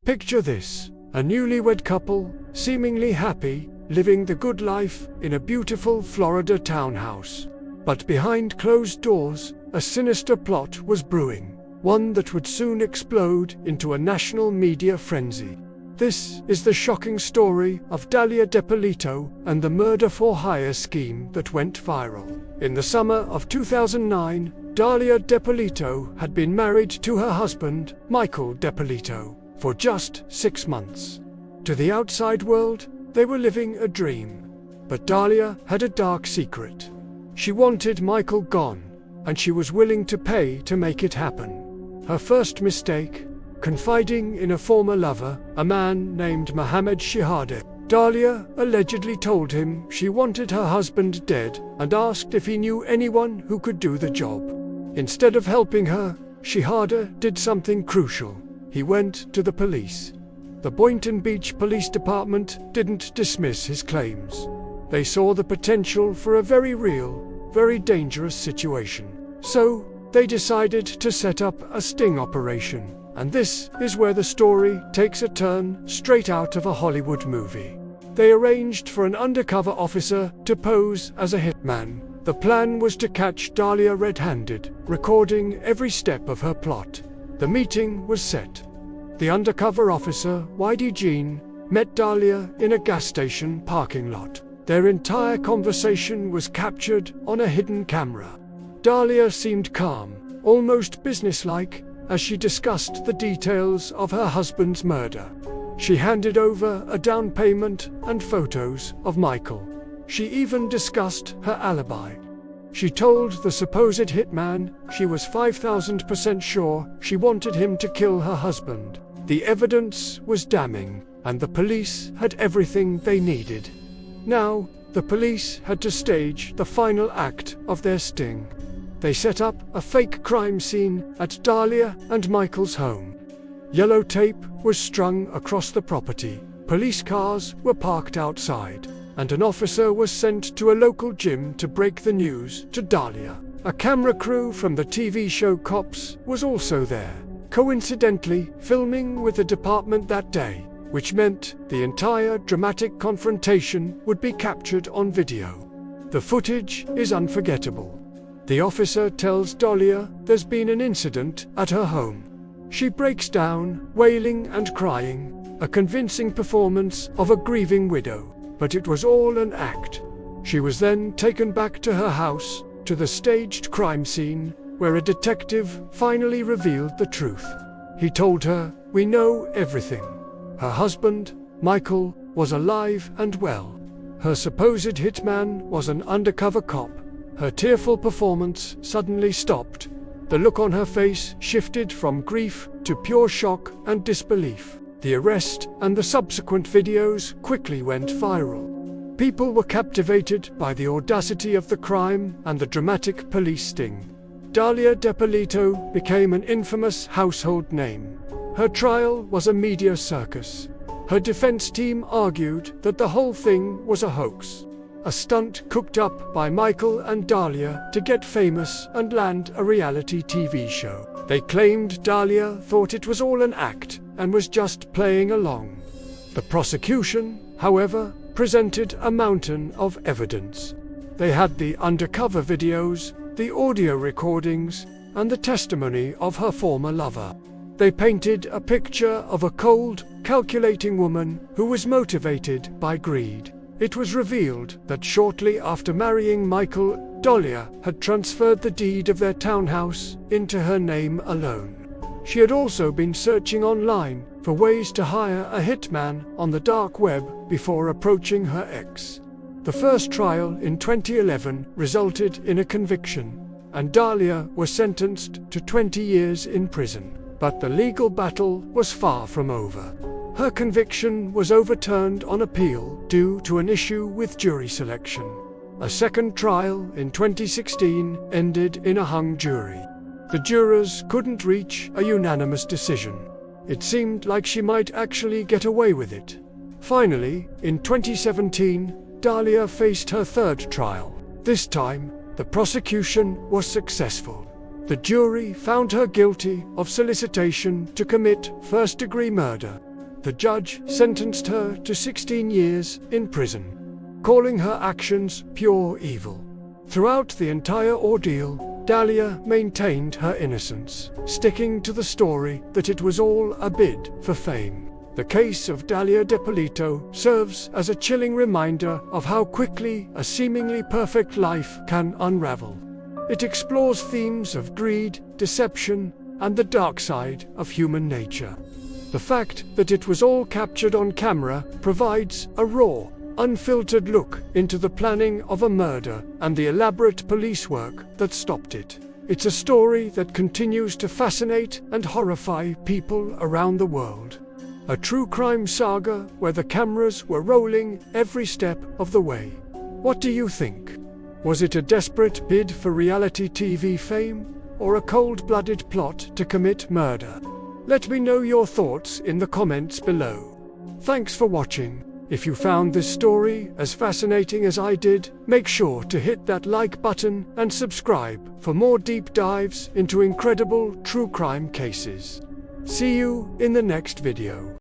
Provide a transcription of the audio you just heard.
Picture this: a newlywed couple, seemingly happy, living the good life in a beautiful Florida townhouse. But behind closed doors, a sinister plot was brewing, one that would soon explode into a national media frenzy. This is the shocking story of Dalia Dippolito and the murder-for-hire scheme that went viral. In the summer of 2009, Dalia Dippolito had been married to her husband, Michael Dippolito, for just 6 months. To the outside world, they were living a dream. But Dalia had a dark secret. She wanted Michael gone, and she was willing to pay to make it happen. Her first mistake: confiding in a former lover, a man named Mohammed Shihadeh. Dalia allegedly told him she wanted her husband dead and asked if he knew anyone who could do the job. Instead of helping her, Shihadeh did something crucial. He went to the police. The Boynton Beach Police Department didn't dismiss his claims. They saw the potential for a very real, very dangerous situation. So, they decided to set up a sting operation. And this is where the story takes a turn straight out of a Hollywood movie. They arranged for an undercover officer to pose as a hitman. The plan was to catch Dalia red-handed, recording every step of her plot. The meeting was set. The undercover officer, Y.D. Jean, met Dalia in a gas station parking lot. Their entire conversation was captured on a hidden camera. Dalia seemed calm, almost businesslike, as she discussed the details of her husband's murder. She handed over a down payment and photos of Michael. She even discussed her alibi. She told the supposed hitman she was 5,000% sure she wanted him to kill her husband. The evidence was damning, and the police had everything they needed. Now, the police had to stage the final act of their sting. They set up a fake crime scene at Dalia and Michael's home. Yellow tape was strung across the property, police cars were parked outside, and an officer was sent to a local gym to break the news to Dalia. A camera crew from the TV show Cops was also there, coincidentally filming with the department that day, which meant the entire dramatic confrontation would be captured on video. The footage is unforgettable. The officer tells Dalia there's been an incident at her home. She breaks down, wailing and crying, a convincing performance of a grieving widow. But it was all an act. She was then taken back to her house, to the staged crime scene, where a detective finally revealed the truth. He told her, "We know everything. Her husband, Michael, was alive and well. Her supposed hitman was an undercover cop." Her tearful performance suddenly stopped. The look on her face shifted from grief to pure shock and disbelief. The arrest and the subsequent videos quickly went viral. People were captivated by the audacity of the crime and the dramatic police sting. Dalia Dippolito became an infamous household name. Her trial was a media circus. Her defense team argued that the whole thing was a hoax, a stunt cooked up by Michael and Dalia to get famous and land a reality TV show. They claimed Dalia thought it was all an act and was just playing along. The prosecution, however, presented a mountain of evidence. They had the undercover videos, the audio recordings, and the testimony of her former lover. They painted a picture of a cold, calculating woman who was motivated by greed. It was revealed that shortly after marrying Michael, Dalia had transferred the deed of their townhouse into her name alone. She had also been searching online for ways to hire a hitman on the dark web before approaching her ex. The first trial in 2011 resulted in a conviction, and Dalia was sentenced to 20 years in prison. But the legal battle was far from over. Her conviction was overturned on appeal due to an issue with jury selection. A second trial in 2016 ended in a hung jury. The jurors couldn't reach a unanimous decision. It seemed like she might actually get away with it. Finally, in 2017, Dalia faced her third trial. This time, the prosecution was successful. The jury found her guilty of solicitation to commit first-degree murder. The judge sentenced her to 16 years in prison, calling her actions pure evil. Throughout the entire ordeal, Dalia maintained her innocence, sticking to the story that it was all a bid for fame. The case of Dalia Dippolito serves as a chilling reminder of how quickly a seemingly perfect life can unravel. It explores themes of greed, deception, and the dark side of human nature. The fact that it was all captured on camera provides a raw, unfiltered look into the planning of a murder and the elaborate police work that stopped it. It's a story that continues to fascinate and horrify people around the world. A true crime saga where the cameras were rolling every step of the way. What do you think? Was it a desperate bid for reality TV fame, or a cold-blooded plot to commit murder? Let me know your thoughts in the comments below. Thanks for watching. If you found this story as fascinating as I did, make sure to hit that like button and subscribe for more deep dives into incredible true crime cases. See you in the next video.